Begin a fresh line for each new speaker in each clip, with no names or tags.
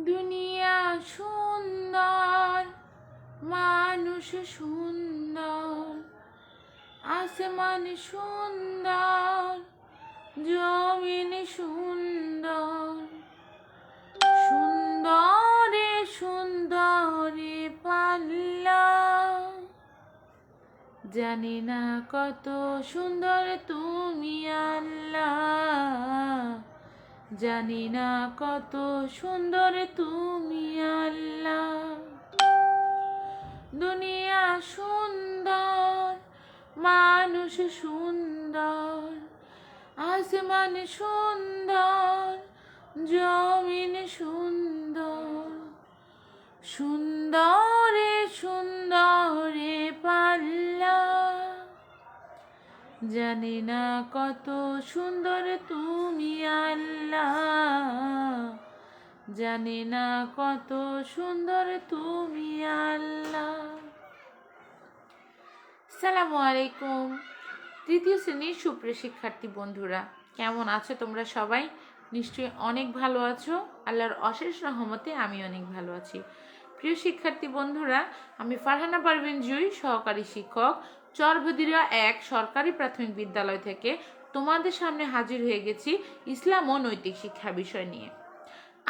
দুনিয়া সুন্দর, মানুষ সুন্দর, আসমান সুন্দর, জমিন সুন্দর, সুন্দরে সুন্দরে পাল্লা। জানি না কত সুন্দর তুমি আল্লাহ, জানি না কত সুন্দর তুমি আল্লাহ। দুনিয়া সুন্দর, মানুষ সুন্দর, আসমান সুন্দর, জমিন সুন্দর, সুন্দরে সুন্দরে পাল্লা। জানি না কত সুন্দর তুমি আল্লাহ, জানি না কত সুন্দর তুমি আল্লাহ। আসসালামু আলাইকুম। তৃতীয় শ্রেণীর সুপ্রিয় শিক্ষার্থী বন্ধুরা, কেমন আছো তোমরা সবাই? নিশ্চয়ই অনেক ভালো আছো। আল্লাহর অশেষ রহমতে আমি অনেক ভালো আছি। প্রিয় শিক্ষার্থী বন্ধুরা, আমি ফারহানা পারভিন জুই, সহকারী শিক্ষক, চরবদিরা ১ সরকারি প্রাথমিক বিদ্যালয় থেকে তোমাদের সামনে হাজির হয়ে গেছি ইসলাম ও নৈতিক শিক্ষা বিষয় নিয়ে।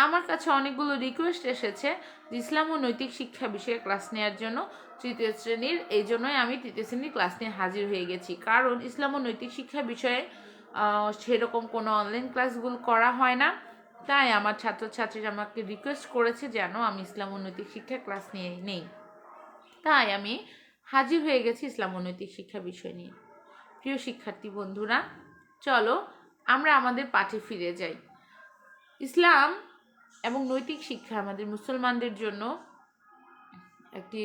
আমার কাছে অনেকগুলো রিকোয়েস্ট এসেছে যে ইসলাম ও নৈতিক শিক্ষা বিষয়ে ক্লাস নেওয়ার জন্য তৃতীয় শ্রেণীর। এই জন্যই আমি তৃতীয় শ্রেণীর ক্লাস নিয়ে হাজির হয়ে গেছি, কারণ ইসলাম ও নৈতিক শিক্ষা বিষয়ে সেরকম কোনো অনলাইন ক্লাসগুলো করা হয় না। তাই আমার ছাত্রছাত্রীরা আমাকে রিকোয়েস্ট করেছে যেন আমি ইসলাম ও নৈতিক শিক্ষা ক্লাস নিয়ে নেই। তাই আমি হাজির হয়ে গেছি ইসলাম ও নৈতিক শিক্ষা বিষয় নিয়ে। প্রিয় শিক্ষার্থী বন্ধুরা, চলো আমরা আমাদের পাঠে ফিরে যাই। ইসলাম এবং নৈতিক শিক্ষা আমাদের মুসলমানদের জন্য একটি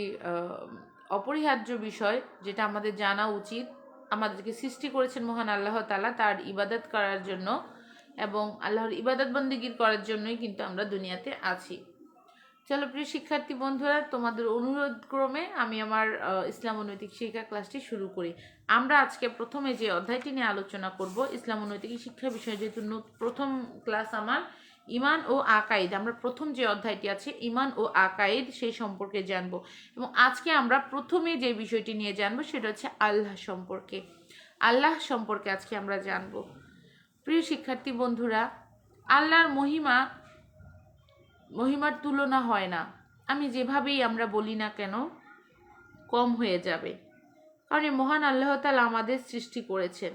অপরিহার্য বিষয়, যেটা আমাদের জানা উচিত। আমাদেরকে সৃষ্টি করেছেন মহান আল্লাহ তাআলা তার ইবাদত করার জন্য, এবং আল্লাহর ইবাদত বন্দেগী করার জন্যই কিন্তু আমরা দুনিয়াতে আছি। চলো প্রিয় শিক্ষার্থী বন্ধুরা, তোমাদের অনুরোধ ক্রমে আমি আমার ইসলাম ও নৈতিক শিক্ষা ক্লাসটি শুরু করি। আমরা আজকে প্রথমে যে অধ্যায়টি নিয়ে আলোচনা করব, ইসলাম ও নৈতিক শিক্ষা বিষয়ে, যেহেতু প্রথম ক্লাস আমার ইমান ও আকাইদ, আমরা প্রথম যে অধ্যায়টি আছে ইমান ও আকাইদ সেই সম্পর্কে জানব। এবং আজকে আমরা প্রথমে যে বিষয়টি নিয়ে জানবো সেটা হচ্ছে আল্লাহ সম্পর্কে। আল্লাহ সম্পর্কে আজকে আমরা জানব। প্রিয় শিক্ষার্থী বন্ধুরা, আল্লাহর মহিমার তুলনা হয় না। আমি যেভাবেই আমরা বলি না কেন কম হয়ে যাবে, কারণ এই মহান আল্লাহ তাআলা আমাদের সৃষ্টি করেছেন।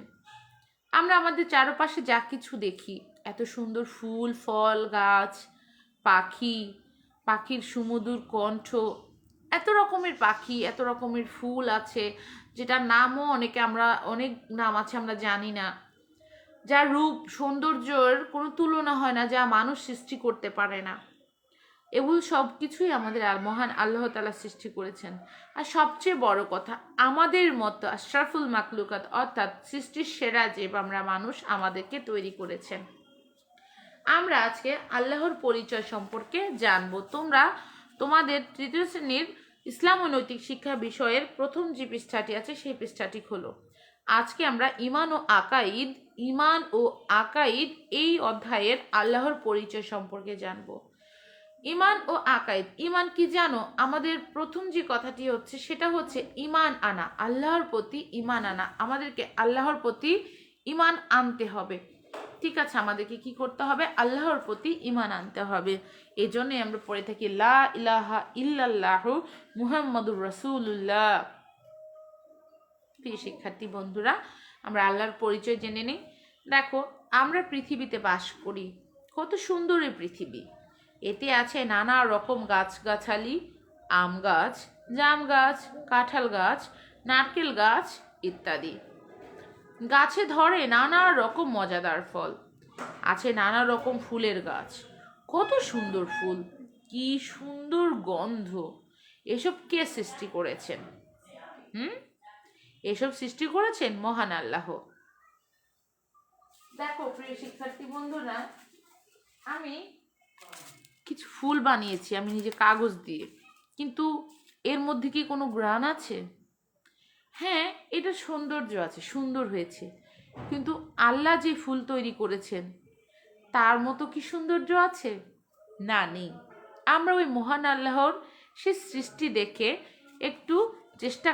আমরা আমাদের চারপাশে যা কিছু দেখি, এত সুন্দর ফুল ফল গাছ, পাখির সুমধুর কণ্ঠ, এত রকমের পাখি, এত রকমের ফুল আছে, যেটার নামও অনেক নাম আছে আমরা জানি না, যার রূপ সৌন্দর্যের কোনো তুলনা হয় না, যা মানুষ সৃষ্টি করতে পারে না। এগুলো সব কিছুই আমাদের মহান আল্লাহ তাআলা সৃষ্টি করেছেন। আর সবচেয়ে বড় কথা, আমাদের মতো আশরাফুল মাকলুকাত অর্থাৎ সৃষ্টির সেরা যে আমরা মানুষ, আমাদেরকে তৈরি করেছেন। আমরা আজকে আল্লাহর পরিচয় সম্পর্কে জানবো। তোমরা তোমাদের তৃতীয় শ্রেণীর ইসলাম ও নৈতিক শিক্ষা বিষয়ের প্রথম যে পৃষ্ঠাটি আছে সেই পৃষ্ঠাটি খোলো। আজকে আমরা ইমান ও আকাইদ এই অধ্যায়ের আল্লাহর পরিচয় সম্পর্কে জানবো। ইমান ও আকাইদ, ইমান কি জানো? আমাদের প্রথম যে কথাটি হচ্ছে সেটা হচ্ছে ইমান আনা, আল্লাহর প্রতি ইমান আনা। আমাদেরকে আল্লাহর প্রতি ইমান আনতে হবে। ঠিক আছে, আমাদেরকে কি করতে হবে? আল্লাহর প্রতি ইমান আনতে হবে। এই জন্যই আমরা পড়ে থাকি লা ইলাহা ইল্লাল্লাহু মুহাম্মাদুর রাসূলুল্লাহ। প্রিয় শিক্ষার্থী বন্ধুরা, আমরা আল্লাহর পরিচয় জেনে নিই। দেখো, আমরা পৃথিবীতে বাস করি। কত সুন্দর এই পৃথিবী। এতে আছে নানা রকম গাছগাছালি, আম গাছ, জাম গাছ, কাঁঠাল গাছ, নারকেল গাছ ইত্যাদি। গাছে ধরে নানা রকম মজাদার ফল। আছে নানা রকম ফুলের গাছ। কত সুন্দর ফুল, কি সুন্দর গন্ধ। এসব কে সৃষ্টি করেছেন? এসব সৃষ্টি করেছেন মহান আল্লাহ। দেখো প্রিয় শিক্ষার্থী বন্ধুরা, আমি কিছু ফুল বানিয়েছি আমি নিজে কাগজ দিয়ে, কিন্তু এর মধ্যে কি কোনো ঘ্রাণ আছে? হ্যাঁ, এটা সৌন্দর্য আছে, সুন্দর হয়েছে, কিন্তু আল্লাহ যে ফুল তৈরি করেছেন তার মতো কি সৌন্দর্য আছে? না, নেই। আমরা ওই মহান আল্লাহর সে সৃষ্টি দেখে একটু চেষ্টা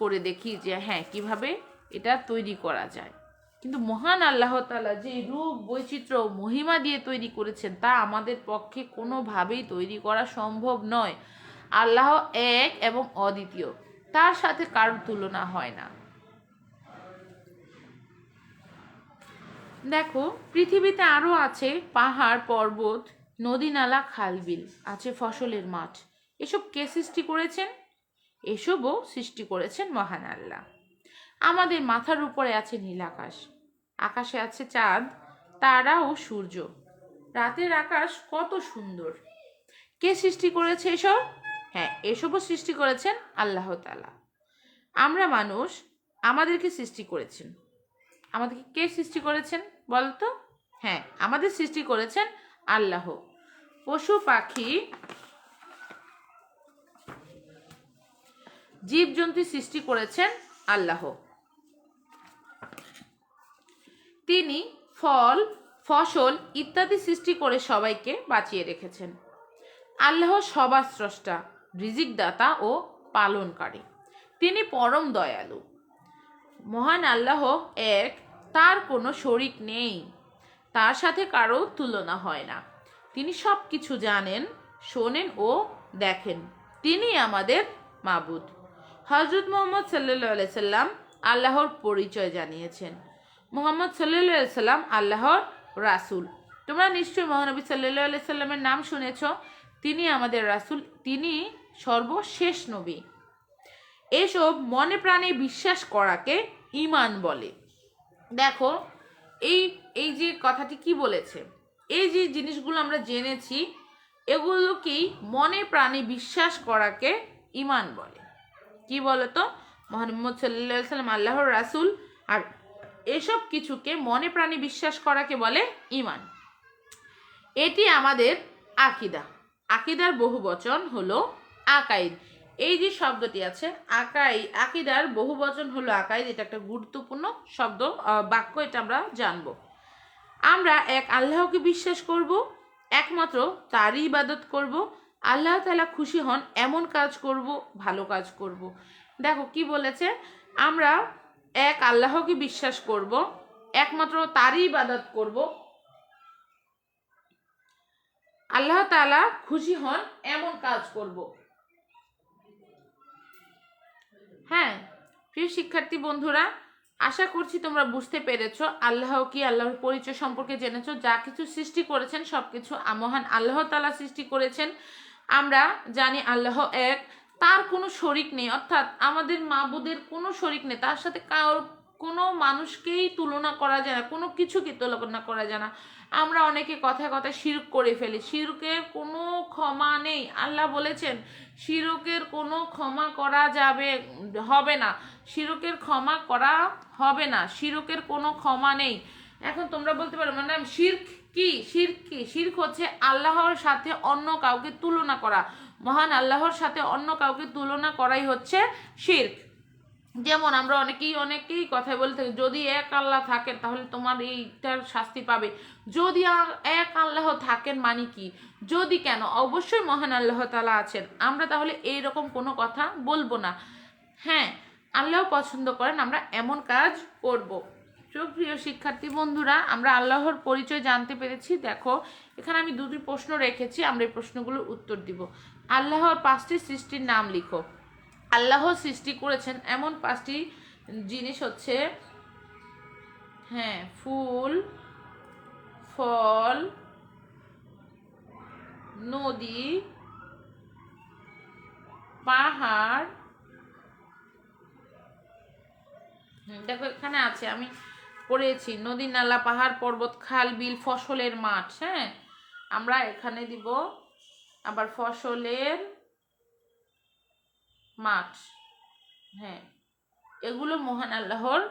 করে দেখি যে হ্যাঁ কিভাবে এটা তৈরি করা যায়। কিন্তু মহান আল্লাহ তাআলা যে রূপ বৈচিত্র্য মহিমা দিয়ে তৈরি করেছেন তা আমাদের পক্ষে কোনোভাবেই তৈরি করা সম্ভব নয়। আল্লাহ এক এবং অদ্বিতীয়, তার সাথে কারোর তুলনা হয় না। দেখো পৃথিবীতে আরও আছে পাহাড় পর্বত, নদী নালা খাল বিল, আছে ফসলের মাঠ। এসব কে সৃষ্টি করেছেন? এসবও সৃষ্টি করেছেন মহান আল্লাহ। আমাদের মাথার উপরে আছে নীল আকাশ, আকাশে আছে চাঁদ, তারা ও সূর্য। রাতের আকাশ কত সুন্দর। কে সৃষ্টি করেছে এসব? হ্যাঁ, এসবও সৃষ্টি করেছেন আল্লাহ তাআলা। আমরা মানুষ, আমাদেরকে সৃষ্টি করেছেন। আমাদেরকে কে সৃষ্টি করেছেন বলতো? হ্যাঁ, আমাদের সৃষ্টি করেছেন আল্লাহ। পশু পাখি জীবজন্তু সৃষ্টি করেছেন আল্লাহ। তিনি ফল ফসল ইত্যাদি সৃষ্টি করে সবাইকে বাঁচিয়ে রেখেছেন। আল্লাহ সবার স্রষ্টা, রিজিক দাতা ও পালনকারী। তিনি পরম দয়ালু। মহান আল্লাহ এক, তার কোনো শরিক নেই, তার সাথে কারো তুলনা হয় না। তিনি সব কিছু জানেন, শোনেন ও দেখেন। তিনি আমাদের মাবুদ। হযরত মুহাম্মদ সাল্লাল্লাহু আলাইহি সাল্লাম আল্লাহর পরিচয় জানিয়েছেন। মুহাম্মদ সাল্লাল্লাহু আলাইহি সাল্লাম আল্লাহর রাসূল। তোমরা নিশ্চয়ই মহানবী সাল্লাল্লাহু আলাইহি সাল্লামের নাম শুনেছ। তিনি আমাদের রাসূল, তিনি সর্বশেষ নবী। এসব মনে প্রাণে বিশ্বাস করাকে ঈমান বলে। দেখো এই এই যে কথাটি কি বলেছে, এই যে জিনিসগুলো আমরা জেনেছি এগুলোকেই মনে প্রাণে বিশ্বাস করাকে ঈমান বলে। কি বলতো? মুহাম্মদ সাল্লাল্লাহু আলাইহি সাল্লাম আল্লাহর রাসূল, আর এসব কিছুকে মনে প্রাণে বিশ্বাস করাকে বলে ঈমান। এটি আমাদের আকীদা। আকীদার বহুবচন হলো আকাইদ। এই যে শব্দটি আছে আকীদার বহুবচন হলো আকাইদ। এটা একটা গুরুত্বপূর্ণ শব্দ, বাক্য, এটা আমরা জানবো। আমরা এক আল্লাহকে বিশ্বাস করব, একমাত্র তারই ইবাদত করব। আল্লাহ তাআলা খুশি হন এমন কাজ করব, ভালো কাজ করব। দেখো কি বলেছে, আমরা এক আল্লাহকে বিশ্বাস করব, একমাত্র তারই ইবাদত করব, আল্লাহ তাআলা খুশি হন এমন কাজ করব। হ্যাঁ প্রিয় শিক্ষার্থী বন্ধুরা, আশা করছি তোমরা বুঝতে পেরেছো আল্লাহ কি, আল্লাহর পরিচয় সম্পর্কে জেনেছো। যা কিছু সৃষ্টি করেছেন সবকিছু মহান আল্লাহ তাআলা সৃষ্টি করেছেন। আমরা জানি আল্লাহ এক, তার কোনো শরিক নেই, অর্থাৎ আমাদের মাবুদের কোনো শরিক নেই, তার সাথে কোনো মানুষকেই তুলনা করা যায় না, কোনো কিছুকে তুলনা করা যায় না। আমরা অনেকে কথায় কথায় শিরক করে ফেলি। শিরকের কোনো ক্ষমা নেই। আল্লাহ বলেছেন শিরকের কোনো ক্ষমা করা হবে না, শিরকের ক্ষমা করা হবে না, শিরকের কোনো ক্ষমা নেই। এখন তোমরা বলতে পারো ম্যাডাম শিরক কি? শিরক হচ্ছে আল্লাহর সাথে অন্য কাউকে তুলনা করা। মহান আল্লাহর সাথে অন্য কাউকে তুলনা করাই হচ্ছে শিরক। যেমন আমরা অনেকেই কথা বলতে থাকি, যদি এক আল্লাহ থাকেন তাহলে তোমার এইটার শাস্তি পাবে। যদি এক আল্লাহ থাকেন মানে কি? যদি কেন, অবশ্যই মহান আল্লাহ তাআলা আছেন। আমরা তাহলে এইরকম কোনো কথা বলবো না। হ্যাঁ, আল্লাহ পছন্দ করেন আমরা এমন কাজ করব। প্রিয় শিক্ষার্থী বন্ধুরা, আমরা আল্লাহর পরিচয় জানতে পেরেছি। দেখো এখানে আমি দুটি প্রশ্ন রেখেছি, আমরা এই প্রশ্নগুলোর উত্তর দিব। আল্লাহর 5টি সৃষ্টির নাম লিখো। আল্লাহ সৃষ্টি করেছেন এমন 5টি জিনিস হচ্ছে, হ্যাঁ, ফুল, ফল, নদী, পাহাড়। দেখো এখানে আছে, আমি পড়েছি, নদী নালা পাহাড় পর্বত খাল বিল ফসলের মাঠ। হ্যাঁ, আমরা এখানে দিব আবার ফসলের মাঠ। হ্যাঁ, এগুলো মহান আল্লাহর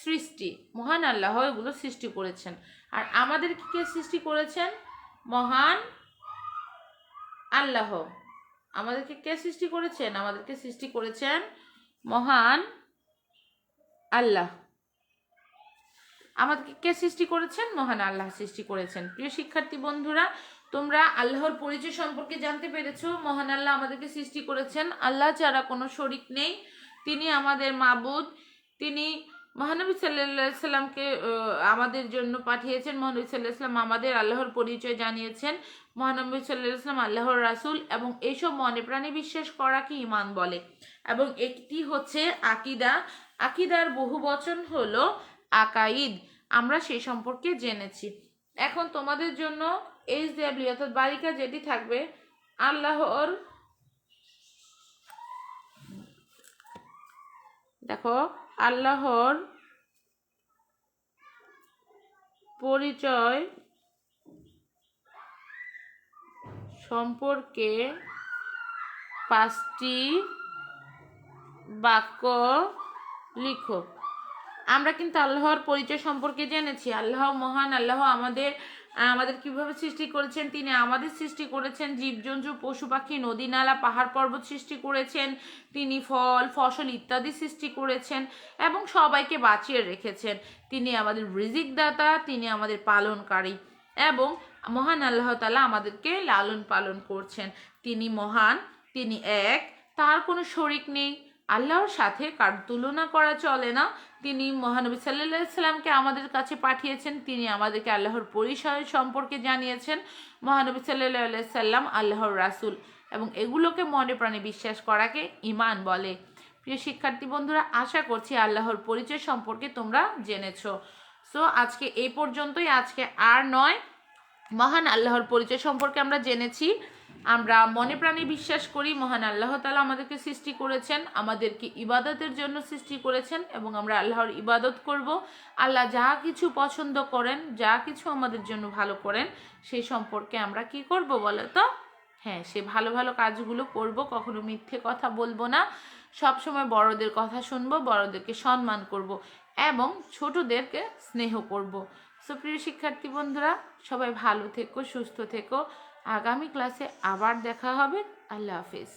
সৃষ্টি। মহান আল্লাহ এগুলো সৃষ্টি করেছেন। আর আমাদেরকে কে সৃষ্টি করেছেন? মহান আল্লাহ। আমাদেরকে কে সৃষ্টি করেছেন? আমাদেরকে সৃষ্টি করেছেন মহান আল্লাহ। আমাদেরকে কে সৃষ্টি করেছেন? মহান আল্লাহ সৃষ্টি করেছেন। প্রিয় শিক্ষার্থী বন্ধুরা, তোমরা আল্লাহর পরিচয় সম্পর্কে জানতে পেরেছো। মহান আল্লাহ আমাদেরকে সৃষ্টি করেছেন, আল্লাহ ছাড়া কোনো শরিক নেই, তিনি আমাদের মাবুদ। তিনি মহানবী সাল্লাল্লাহু আলাইহি সাল্লামকে আমাদের জন্য পাঠিয়েছেন। মহানবী সাল্লাল্লাহু আলাইহি সাল্লাম আমাদের আল্লাহর পরিচয় জানিয়েছেন। মহানবী সাল্লাল্লাহু আলাইহি সাল্লাম আল্লাহর রাসূল, এবং এইসব মনে প্রাণে বিশ্বাস করাকে ঈমান বলে। এবং একটি হচ্ছে আকিদা। আকিদার বহু বচন হলো আকাইদ। আমরা সেই সম্পর্কে জেনেছি। এখন তোমাদের জন্য HW অর্থাৎ বালিকা যেটি থাকবে, আল্লাহর, দেখো, আল্লাহর পরিচয় সম্পর্কে 5টি বাক্য লিখো। আমরা কিন্তু আল্লাহর পরিচয় সম্পর্কে জেনেছি। আল্লাহ মহান, আল্লাহ আমাদের কিভাবে সৃষ্টি করেছেন। তিনি আমাদের সৃষ্টি করেছেন, জীবজন্তু, পশু পাখি, নদী নালা, পাহাড় পর্বত সৃষ্টি করেছেন। তিনি ফল ফসল ইত্যাদি সৃষ্টি করেছেন এবং সবাইকে বাঁচিয়ে রেখেছেন। তিনি আমাদের রিজিক দাতা, তিনি আমাদের পালনকারী, এবং মহান আল্লাহ তাআলা আমাদেরকে লালন পালন করছেন। তিনি মহান, তিনি এক, তার কোনো শরিক নেই, আল্লাহর সাথে কার তুলনা করা চলে না। তিনি মহানবী সাল্লাল্লাহু আলাইহি সাল্লামকে আমাদের কাছে পাঠিয়েছেন, তিনি আমাদেরকে আল্লাহর পরিচয় সম্পর্কে জানিয়েছেন। মহানবী সাল্লাল্লাহু আলাইহি সাল্লাম আল্লাহর রাসূল, এবং এগুলোকে মনে প্রাণে বিশ্বাস করাকে ঈমান বলে। প্রিয় শিক্ষার্থী বন্ধুরা, আশা করছি আল্লাহর পরিচয় সম্পর্কে তোমরা জেনেছো। সো আজকে এই পর্যন্তই, আজকে আর নয়। মহান আল্লাহর পরিচয় সম্পর্কে আমরা জেনেছি। আমরা মনে প্রাণে বিশ্বাস করি মহান আল্লাহ তাআলা আমাদেরকে সৃষ্টি করেছেন, আমাদেরকে ইবাদতের জন্য সৃষ্টি করেছেন, এবং আমরা আল্লাহর ইবাদত করব। আল্লাহ যা কিছু পছন্দ করেন, যা কিছু আমাদের জন্য ভালো করেন, সেই সম্পর্কে আমরা কি করব বলো তো? হ্যাঁ, সে ভালো ভালো কাজগুলো করব, কখনো মিথ্যে কথা বলবো না, সবসময় বড়দের কথা শুনবো, বড়দেরকে সম্মান করব, এবং ছোটদেরকে স্নেহ করব। সো প্রিয় শিক্ষার্থী বন্ধুরা, সবাই ভালো থেকো, সুস্থ থেকো। আগামী ক্লাসে আবার দেখা হবে। আল্লাহ হাফেজ।